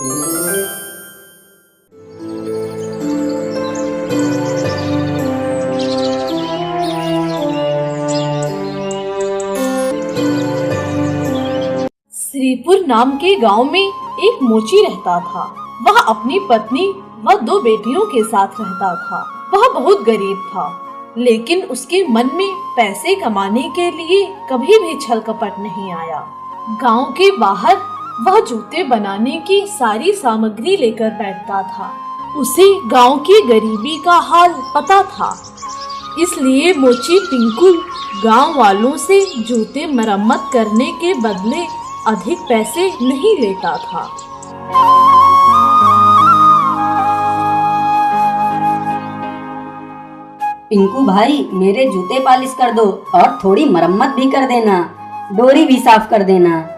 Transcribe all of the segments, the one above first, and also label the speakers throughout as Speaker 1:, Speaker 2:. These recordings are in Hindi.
Speaker 1: श्रीपुर नाम के गांव में एक मोची रहता था। वह अपनी पत्नी व 2 बेटियों के साथ रहता था। वह बहुत गरीब था, लेकिन उसके मन में पैसे कमाने के लिए कभी भी छल कपट नहीं आया। गांव के बाहर वह जूते बनाने की सारी सामग्री लेकर बैठता था। उसे गांव की गरीबी का हाल पता था, इसलिए मोची पिंकू गांव वालों से जूते मरम्मत करने के बदले अधिक पैसे नहीं लेता था।
Speaker 2: पिंकू भाई, मेरे जूते पॉलिश कर दो और थोड़ी मरम्मत भी कर देना, डोरी भी साफ कर देना।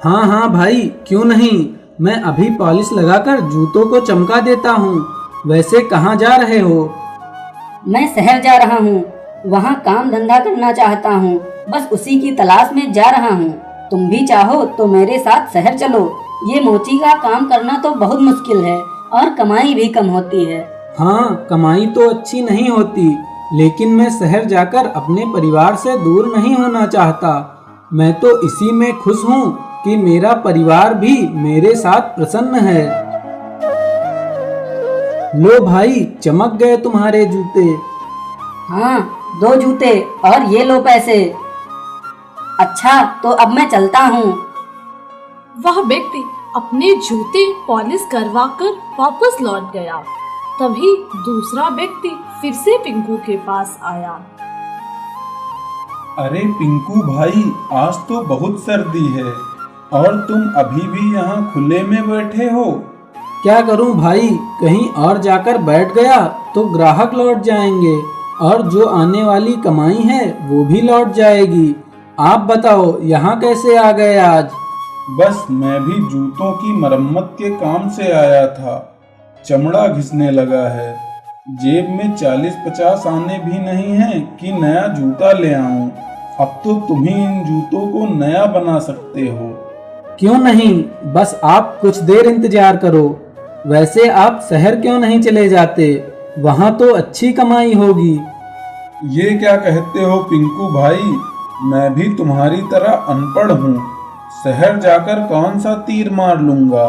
Speaker 3: हाँ हाँ भाई, क्यों नहीं, मैं अभी पॉलिश लगाकर जूतों को चमका देता हूँ। वैसे कहाँ जा रहे हो?
Speaker 2: मैं शहर जा रहा हूँ, वहाँ काम धंधा करना चाहता हूँ, बस उसी की तलाश में जा रहा हूँ। तुम भी चाहो तो मेरे साथ शहर चलो। ये मोची का काम करना तो बहुत मुश्किल है और कमाई भी कम होती है।
Speaker 3: हाँ, कमाई तो अच्छी नहीं होती, लेकिन मैं शहर जाकर अपने परिवार से दूर नहीं होना चाहता। मैं तो इसी में खुश हूँ कि मेरा परिवार भी मेरे साथ प्रसन्न है। लो भाई, चमक गए तुम्हारे जूते।
Speaker 2: हाँ, 2 जूते और ये लो पैसे। अच्छा, तो अब मैं चलता हूँ।
Speaker 1: वह व्यक्ति अपने जूते पॉलिश करवाकर वापस लौट गया। तभी दूसरा व्यक्ति फिर से पिंकू के पास आया।
Speaker 4: अरे पिंकू भाई, आज तो बहुत सर्दी है और तुम अभी भी यहाँ खुले में बैठे हो।
Speaker 3: क्या करूं भाई, कहीं और जाकर बैठ गया तो ग्राहक लौट जाएंगे और जो आने वाली कमाई है वो भी लौट जाएगी। आप बताओ, यहाँ कैसे आ गए आज?
Speaker 4: बस मैं भी जूतों की मरम्मत के काम से आया था। चमड़ा घिसने लगा है, जेब में 40-50 आने भी नहीं है कि नया जूता ले आऊं। अब तो तुम ही इन जूतों को नया बना सकते हो।
Speaker 3: क्यों नहीं, बस आप कुछ देर इंतजार करो। वैसे आप शहर क्यों नहीं चले जाते? वहाँ तो अच्छी कमाई होगी।
Speaker 4: ये क्या कहते हो पिंकू भाई, मैं भी तुम्हारी तरह अनपढ़ हूँ। शहर जाकर कौन सा तीर मार लूंगा।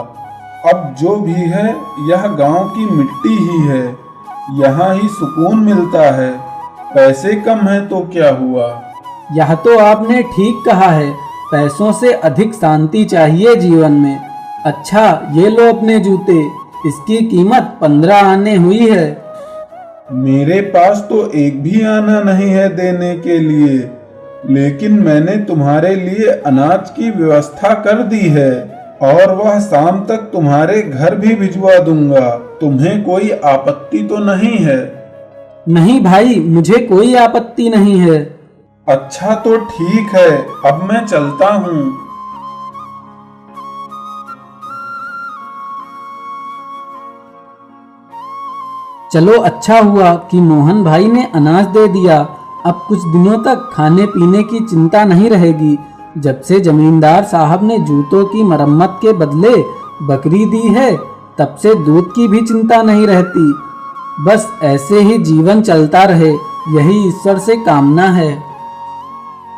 Speaker 4: अब जो भी है यह गांव की मिट्टी ही है, यहाँ ही सुकून मिलता है। पैसे कम है तो क्या हुआ।
Speaker 3: यह तो आपने ठीक कहा है, पैसों से अधिक शांति चाहिए जीवन में। अच्छा, ये लो अपने जूते, इसकी कीमत 15 आने हुई है।
Speaker 4: मेरे पास तो एक भी आना नहीं है देने के लिए, लेकिन मैंने तुम्हारे लिए अनाज की व्यवस्था कर दी है और वह शाम तक तुम्हारे घर भी भिजवा दूंगा। तुम्हें कोई आपत्ति तो नहीं है?
Speaker 3: नहीं भाई, मुझे कोई आपत्ति नहीं है।
Speaker 4: अच्छा तो ठीक है, अब मैं चलता हूँ।
Speaker 3: चलो, अच्छा हुआ कि मोहन भाई ने अनाज दे दिया। अब कुछ दिनों तक खाने पीने की चिंता नहीं रहेगी। जब से जमींदार साहब ने जूतों की मरम्मत के बदले बकरी दी है, तब से दूध की भी चिंता नहीं रहती। बस ऐसे ही जीवन चलता रहे, यही ईश्वर से कामना है।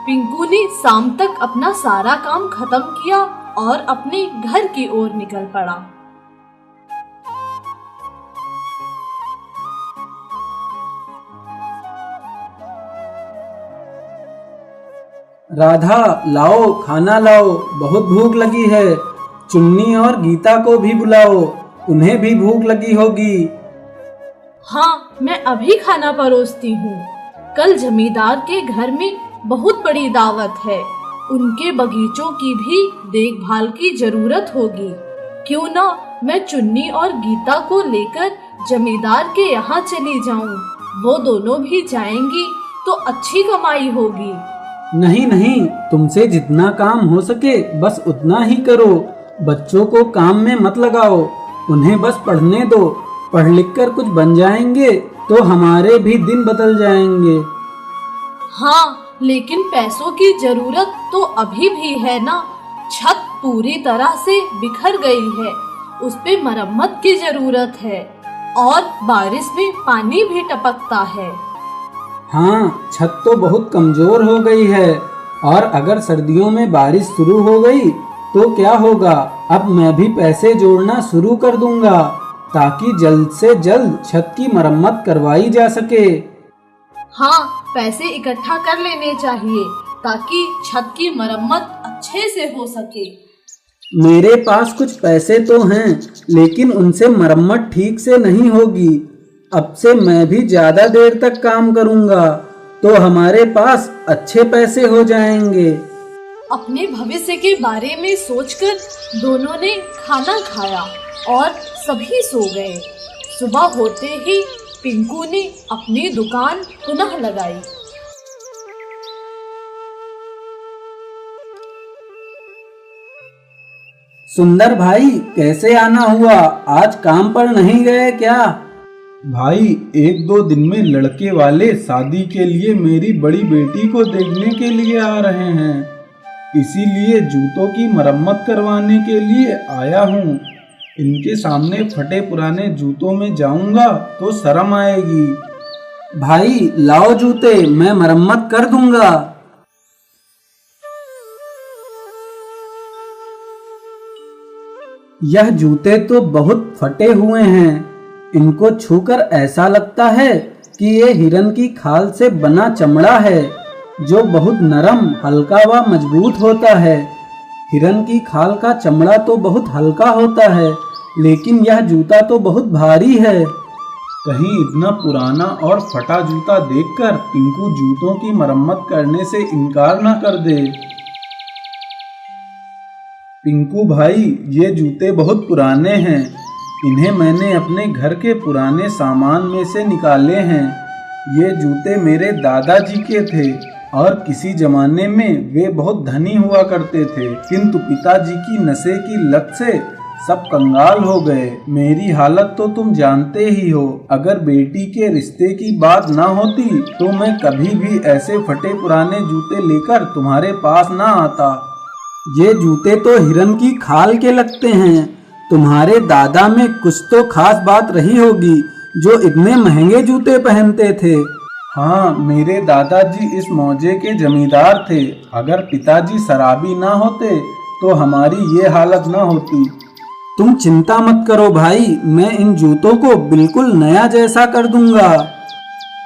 Speaker 1: पिंकू ने शाम तक अपना सारा काम खत्म किया और अपने घर की ओर निकल पड़ा।
Speaker 3: राधा, लाओ खाना लाओ, बहुत भूख लगी है। चुन्नी और गीता को भी बुलाओ, उन्हें भी भूख लगी होगी।
Speaker 1: हाँ, मैं अभी खाना परोसती हूँ। कल जमींदार के घर में बहुत बड़ी दावत है, उनके बगीचों की भी देखभाल की जरूरत होगी। क्यों ना मैं चुन्नी और गीता को लेकर जमींदार के यहाँ चली जाऊँ। वो दोनों भी जाएंगी तो अच्छी कमाई होगी।
Speaker 3: नहीं नहीं, तुमसे जितना काम हो सके बस उतना ही करो। बच्चों को काम में मत लगाओ, उन्हें बस पढ़ने दो। पढ़ लिख कर कुछ बन जाएंगे तो हमारे भी दिन बदल जाएंगे।
Speaker 1: हाँ, लेकिन पैसों की जरूरत तो अभी भी है ना। छत पूरी तरह से बिखर गई है उस पे मरम्मत की जरूरत है और बारिश में पानी भी टपकता है।
Speaker 3: हाँ, छत तो बहुत कमजोर हो गई है और अगर सर्दियों में बारिश शुरू हो गई तो क्या होगा। अब मैं भी पैसे जोड़ना शुरू कर दूंगा ताकि जल्द से जल्द छत की मरम्मत करवाई जा सके।
Speaker 1: हाँ, पैसे इकट्ठा कर लेने चाहिए ताकि छत की मरम्मत अच्छे से हो सके।
Speaker 3: मेरे पास कुछ पैसे तो हैं, लेकिन उनसे मरम्मत ठीक से नहीं होगी। अब से मैं भी ज्यादा देर तक काम करूंगा तो हमारे पास अच्छे पैसे हो जाएंगे।
Speaker 1: अपने भविष्य के बारे में सोचकर दोनों ने खाना खाया और सभी सो गए। सुबह होते ही पिंकू ने अपनी दुकान पुनः लगाई।
Speaker 3: सुंदर भाई, कैसे आना हुआ? आज काम पर नहीं गए क्या?
Speaker 4: भाई, 1-2 दिन में लड़के वाले शादी के लिए मेरी बड़ी बेटी को देखने के लिए आ रहे हैं, इसीलिए जूतों की मरम्मत करवाने के लिए आया हूँ। इनके सामने फटे पुराने जूतों में जाऊंगा तो शर्म आएगी।
Speaker 3: भाई लाओ जूते, मैं मरम्मत कर दूंगा। यह जूते तो बहुत फटे हुए हैं। इनको छूकर ऐसा लगता है कि ये हिरन की खाल से बना चमड़ा है जो बहुत नरम, हल्का व मजबूत होता है। हिरन की खाल का चमड़ा तो बहुत हल्का होता है, लेकिन यह जूता तो बहुत भारी है।
Speaker 4: कहीं इतना पुराना और फटा जूता देखकर पिंकू जूतों की मरम्मत करने से इनकार न कर दे। पिंकू भाई, ये जूते बहुत पुराने हैं। इन्हें मैंने अपने घर के पुराने सामान में से निकाले हैं। ये जूते मेरे दादाजी के थे और किसी जमाने में वे बहुत धनी हुआ करते थे, किंतु पिताजी की नशे की लत से सब कंगाल हो गए। मेरी हालत तो तुम जानते ही हो। अगर बेटी के रिश्ते की बात ना होती तो मैं कभी भी ऐसे फटे पुराने जूते लेकर तुम्हारे पास ना आता।
Speaker 3: ये जूते तो हिरन की खाल के लगते हैं। तुम्हारे दादा में कुछ तो खास बात रही होगी जो इतने महंगे जूते पहनते थे।
Speaker 4: हाँ, मेरे दादाजी इस मौजे के जमींदार थे। अगर पिताजी शराबी ना होते तो हमारी ये हालत ना होती।
Speaker 3: तुम चिंता मत करो भाई, मैं इन जूतों को बिल्कुल नया जैसा कर दूंगा।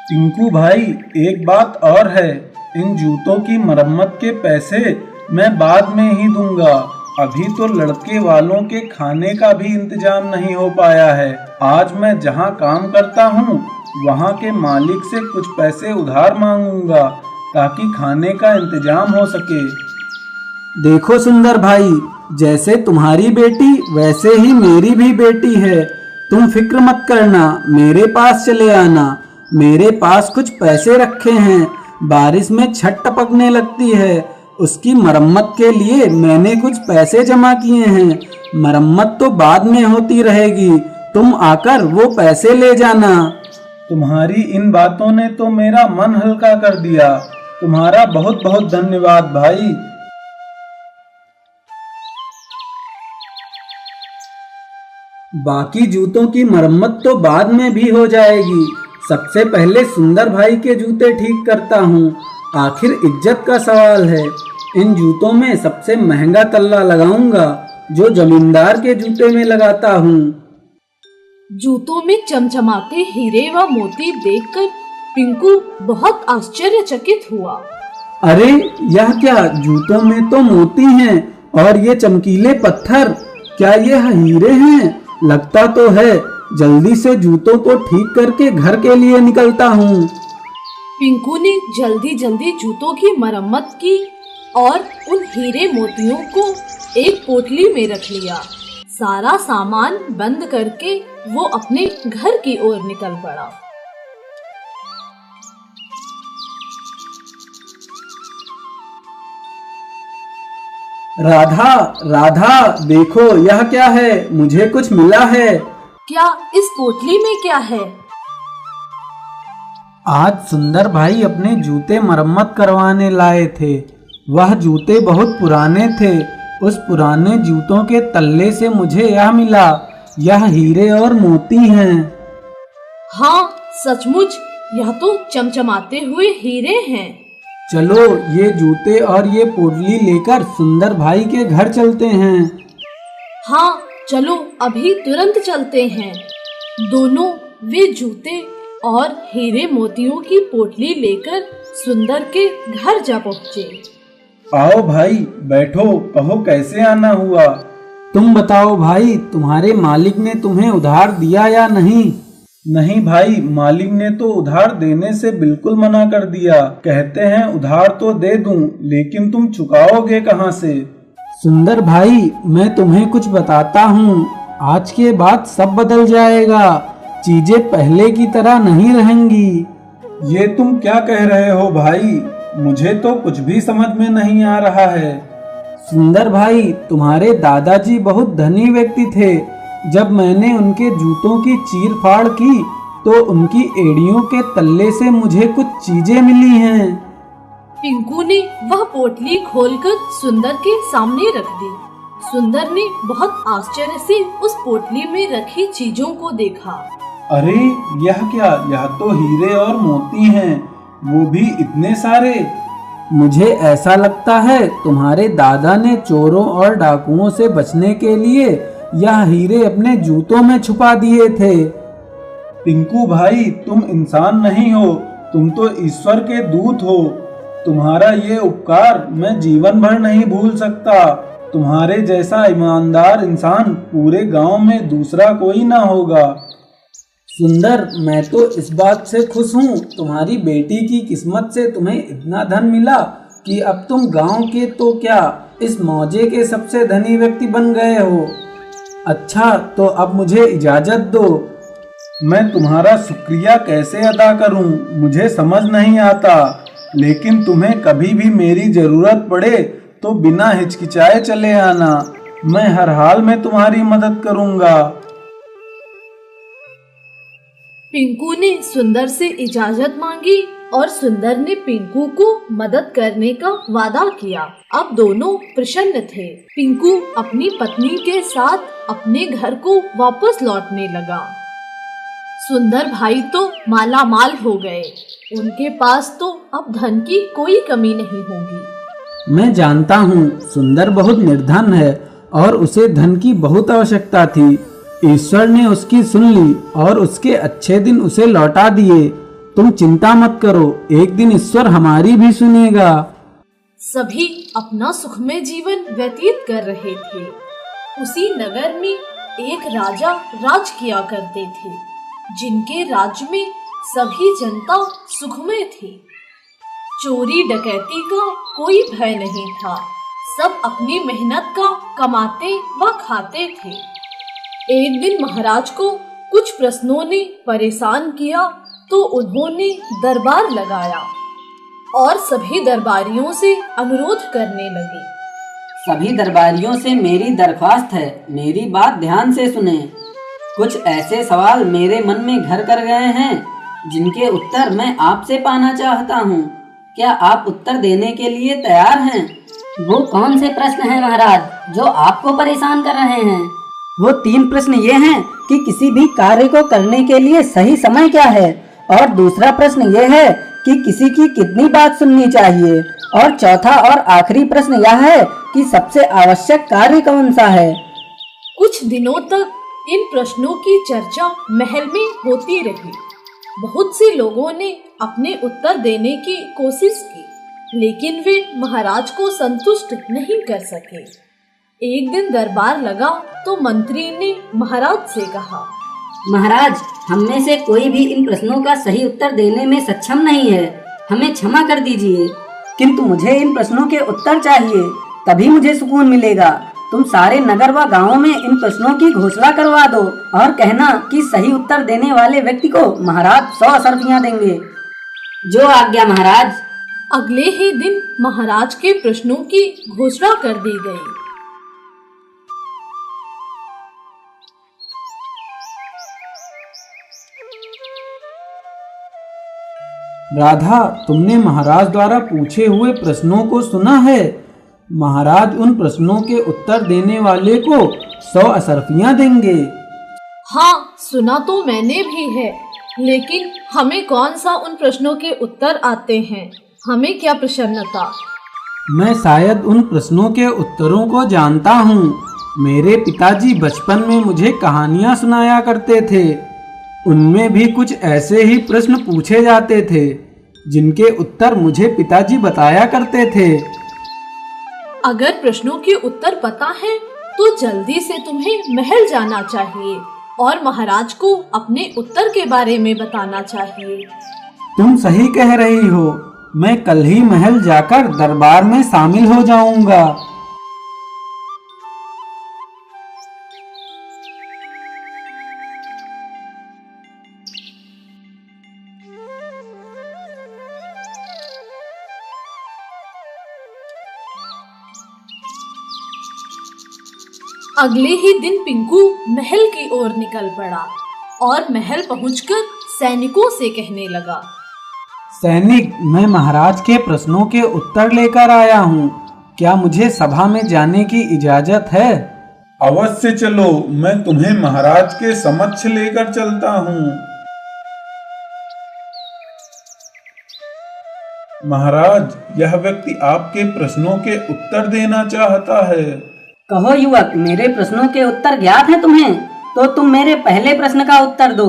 Speaker 4: पिंकू भाई, एक बात और है, इन जूतों की मरम्मत के पैसे मैं बाद में ही दूंगा। अभी तो लड़के वालों के खाने का भी इंतजाम नहीं हो पाया है। आज मैं जहां काम करता हूं वहां के मालिक से कुछ पैसे उधार मांगूंगा ताकि खाने का इंतजाम हो सके।
Speaker 3: देखो सुंदर भाई, जैसे तुम्हारी बेटी वैसे ही मेरी भी बेटी है। तुम फिक्र मत करना, मेरे पास चले आना। मेरे पास कुछ पैसे रखे हैं। बारिश में छत टपकने लगती है, उसकी मरम्मत के लिए मैंने कुछ पैसे जमा किए हैं। मरम्मत तो बाद में होती रहेगी, तुम आकर वो पैसे ले जाना।
Speaker 4: तुम्हारी इन बातों ने तो मेरा मन हल्का कर दिया। तुम्हारा बहुत बहुत धन्यवाद भाई।
Speaker 3: बाकी जूतों की मरम्मत तो बाद में भी हो जाएगी। सबसे पहले सुंदर भाई के जूते ठीक करता हूँ। आखिर इज्जत का सवाल है। इन जूतों में सबसे महंगा तल्ला लगाऊंगा जो जमींदार के जूते में लगाता हूँ।
Speaker 1: जूतों में चमचमाते हीरे व मोती देखकर पिंकू बहुत आश्चर्यचकित हुआ।
Speaker 3: अरे यह क्या, जूतों में तो मोती हैं और ये चमकीले पत्थर, क्या ये हीरे हैं? लगता तो है। जल्दी से जूतों को ठीक करके घर के लिए निकलता हूँ।
Speaker 1: पिंकू ने जल्दी जल्दी जूतों की मरम्मत की और उन हीरे मोतियों को एक पोटली में रख लिया। सारा सामान बंद करके वो अपने घर की ओर निकल पड़ा।
Speaker 3: राधा, राधा, देखो यह क्या है? मुझे कुछ मिला है।
Speaker 1: क्या इस पोटली में क्या है?
Speaker 3: आज सुंदर भाई अपने जूते मरम्मत करवाने लाए थे। वह जूते बहुत पुराने थे, उस पुराने जूतों के तल्ले से मुझे यह मिला। यह हीरे और मोती हैं।
Speaker 1: हाँ सचमुच, यह तो चमचमाते हुए हीरे हैं।
Speaker 3: चलो ये जूते और ये पोटली लेकर सुंदर भाई के घर चलते हैं।
Speaker 1: हाँ चलो, अभी तुरंत चलते हैं। दोनों वे जूते और हीरे मोतियों की पोटली लेकर सुंदर के घर जा पहुँचे।
Speaker 4: आओ भाई बैठो, कहो कैसे आना हुआ।
Speaker 3: तुम बताओ भाई, तुम्हारे मालिक ने तुम्हें उधार दिया या नहीं?
Speaker 4: नहीं भाई, मालिक ने तो उधार देने से बिल्कुल मना कर दिया। कहते हैं उधार तो दे दूं, लेकिन तुम चुकाओगे कहाँ से?
Speaker 3: सुंदर भाई, मैं तुम्हें कुछ बताता हूँ। आज के बाद सब बदल जाएगा। चीजें पहले की तरह नहीं रहेंगी।
Speaker 4: ये तुम क्या कह रहे हो भाई? मुझे तो कुछ भी समझ में नहीं आ रहा है।
Speaker 3: सुंदर भाई, तुम्हारे दादाजी बहुत धनी व्यक्ति थे। जब मैंने उनके जूतों की चीर फाड़ की तो उनकी एड़ियों के तल्ले से मुझे कुछ चीजें मिली हैं।
Speaker 1: पिंकू ने वह पोटली खोलकर सुंदर के सामने रख दी। सुंदर ने बहुत आश्चर्य से उस पोटली में रखी चीजों को देखा।
Speaker 4: अरे यह क्या? यह तो हीरे और मोती हैं, वो भी इतने सारे।
Speaker 3: मुझे ऐसा लगता है तुम्हारे दादा ने चोरों और डाकुओं से बचने के लिए यह हीरे अपने जूतों में छुपा दिए थे।
Speaker 4: पिंकू भाई, तुम इंसान नहीं हो, तुम तो ईश्वर के दूत हो। तुम्हारा ये उपकार मैं जीवन भर नहीं भूल सकता। तुम्हारे जैसा ईमानदार इंसान पूरे गांव में दूसरा कोई ना होगा।
Speaker 3: सुंदर, मैं तो इस बात से खुश हूँ, तुम्हारी बेटी की किस्मत से तुम्हें इतना धन मिला कि अब तुम गांव के तो क्या, इस मौजे के सबसे धनी व्यक्ति बन गए हो। अच्छा, तो अब मुझे इजाजत दो।
Speaker 4: मैं तुम्हारा शुक्रिया कैसे अदा करूं, मुझे समझ नहीं आता। लेकिन तुम्हें कभी भी मेरी जरूरत पड़े तो बिना हिचकिचाए चले आना। मैं हर हाल में तुम्हारी मदद करूंगा।
Speaker 1: पिंकू ने सुंदर से इजाजत मांगी और सुंदर ने पिंकू को मदद करने का वादा किया। अब दोनों प्रसन्न थे। पिंकू अपनी पत्नी के साथ अपने घर को वापस लौटने लगा। सुंदर भाई तो माला माल हो गए। उनके पास तो अब धन की कोई कमी नहीं होगी।
Speaker 3: मैं जानता हूँ सुंदर बहुत निर्धन है और उसे धन की बहुत आवश्यकता थी। ईश्वर ने उसकी सुन ली और उसके अच्छे दिन उसे लौटा दिए। तुम चिंता मत करो, एक दिन ईश्वर हमारी भी सुनेगा।
Speaker 1: सभी अपना सुखमय जीवन व्यतीत कर रहे थे। उसी नगर में एक राजा राज किया करते थे, जिनके राज्य में सभी जनता सुखमय थी। चोरी डकैती का कोई भय नहीं था। सब अपनी मेहनत का कमाते व खाते थे। एक दिन महाराज को कुछ प्रश्नों ने परेशान किया तो उन्होंने दरबार लगाया और सभी दरबारियों से अनुरोध करने लगे।
Speaker 2: सभी दरबारियों से मेरी दरख्वास्त है, मेरी बात ध्यान से सुने। कुछ ऐसे सवाल मेरे मन में घर कर गए हैं जिनके उत्तर मैं आपसे पाना चाहता हूँ। क्या आप उत्तर देने के लिए तैयार हैं?
Speaker 5: वो कौन से प्रश्न हैं महाराज जो आपको परेशान कर रहे हैं?
Speaker 2: वो 3 प्रश्न ये हैं कि किसी भी कार्य को करने के लिए सही समय क्या है, और दूसरा प्रश्न ये है कि किसी की कितनी बात सुननी चाहिए, और चौथा और आखिरी प्रश्न यह है कि सबसे आवश्यक कार्य कौन सा है।
Speaker 1: कुछ दिनों तक इन प्रश्नों की चर्चा महल में होती रही। बहुत से लोगों ने अपने उत्तर देने की कोशिश की, लेकिन वे महाराज को संतुष्ट नहीं कर सके। एक दिन दरबार लगा तो मंत्री ने महाराज से कहा,
Speaker 5: महाराज, हम में से कोई भी इन प्रश्नों का सही उत्तर देने में सक्षम नहीं है, हमें क्षमा कर दीजिए।
Speaker 2: किंतु मुझे इन प्रश्नों के उत्तर चाहिए, तभी मुझे सुकून मिलेगा। तुम सारे नगर व गांवों में इन प्रश्नों की घोषणा करवा दो और कहना कि सही उत्तर देने वाले व्यक्ति को महाराज 100 अशर्फियां देंगे।
Speaker 5: जो आज्ञा महाराज।
Speaker 1: अगले ही दिन महाराज के प्रश्नों की घोषणा कर दी गई।
Speaker 3: राधा, तुमने महाराज द्वारा पूछे हुए प्रश्नों को सुना है? महाराज उन प्रश्नों के उत्तर देने वाले को 100 अशर्फियाँ देंगे।
Speaker 1: हाँ, सुना तो मैंने भी है, लेकिन हमें कौन सा उन प्रश्नों के उत्तर आते हैं? हमें क्या प्रसन्नता।
Speaker 3: मैं शायद उन प्रश्नों के उत्तरों को जानता हूँ। मेरे पिताजी बचपन में मुझे कहानियाँ सुनाया करते थे। उनमें भी कुछ ऐसे ही प्रश्न पूछे जाते थे जिनके उत्तर मुझे पिताजी बताया करते थे।
Speaker 1: अगर प्रश्नों के उत्तर पता है तो जल्दी से तुम्हें महल जाना चाहिए और महाराज को अपने उत्तर के बारे में बताना चाहिए।
Speaker 3: तुम सही कह रही हो। मैं कल ही महल जाकर दरबार में शामिल हो जाऊंगा।
Speaker 1: अगले ही दिन पिंकू महल की ओर निकल पड़ा और महल पहुंचकर सैनिकों से कहने लगा,
Speaker 3: सैनिक, मैं महाराज के प्रश्नों के उत्तर लेकर आया हूँ। क्या मुझे सभा में जाने की इजाजत है?
Speaker 4: अवश्य चलो, मैं तुम्हें महाराज के समक्ष लेकर चलता हूँ। महाराज, यह व्यक्ति आपके प्रश्नों के उत्तर देना चाहता है।
Speaker 5: कहो युवक, मेरे प्रश्नों के उत्तर ज्ञात हैं तुम्हें? तो तुम मेरे पहले प्रश्न का उत्तर दो।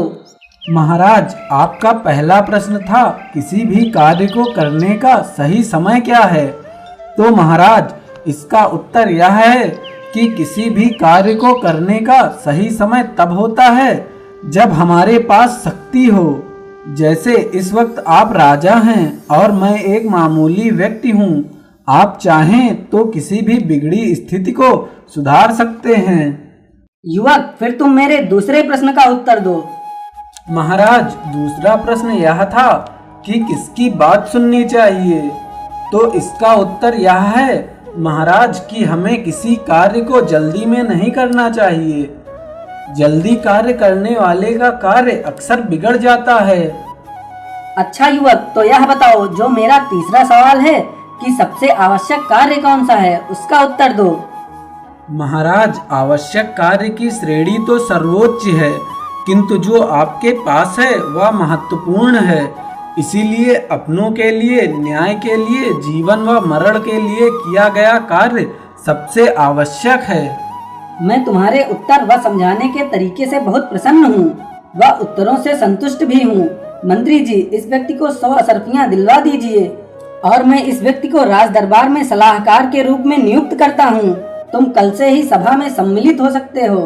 Speaker 3: महाराज, आपका पहला प्रश्न था किसी भी कार्य को करने का सही समय क्या है। तो महाराज, इसका उत्तर यह है कि किसी भी कार्य को करने का सही समय तब होता है जब हमारे पास शक्ति हो। जैसे इस वक्त आप राजा हैं और मैं एक मामूली व्यक्ति हूँ। आप चाहें तो किसी भी बिगड़ी स्थिति को सुधार सकते हैं।
Speaker 5: युवक, फिर तुम मेरे दूसरे प्रश्न का उत्तर दो।
Speaker 3: महाराज, दूसरा प्रश्न यह था कि किसकी बात सुननी चाहिए। तो इसका उत्तर यह है महाराज कि हमें किसी कार्य को जल्दी में नहीं करना चाहिए। जल्दी कार्य करने वाले का कार्य अक्सर बिगड़ जाता है।
Speaker 5: अच्छा युवक, तो यह बताओ, जो मेरा तीसरा सवाल है कि सबसे आवश्यक कार्य कौन सा है, उसका उत्तर दो।
Speaker 3: महाराज, आवश्यक कार्य की श्रेणी तो सर्वोच्च है, किंतु जो आपके पास है वह महत्वपूर्ण है। इसीलिए अपनों के लिए, न्याय के लिए, जीवन व मरण के लिए किया गया कार्य सबसे आवश्यक है।
Speaker 5: मैं तुम्हारे उत्तर व समझाने के तरीके से बहुत प्रसन्न हूँ व उत्तरों से संतुष्ट भी हूँ। मंत्री जी, इस व्यक्ति को 100 अशर्फियाँ दिलवा दीजिए और मैं इस व्यक्ति को राज दरबार में सलाहकार के रूप में नियुक्त करता हूँ। तुम कल से ही सभा में सम्मिलित हो सकते हो।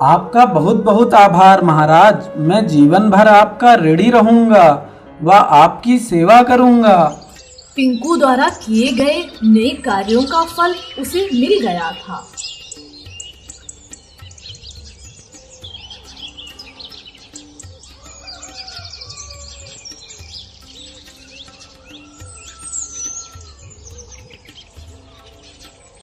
Speaker 3: आपका बहुत बहुत आभार महाराज। मैं जीवन भर आपका ऋणी रहूंगा व आपकी सेवा करूंगा।
Speaker 1: पिंकू द्वारा किए गए नेक कार्यों का फल उसे मिल गया था।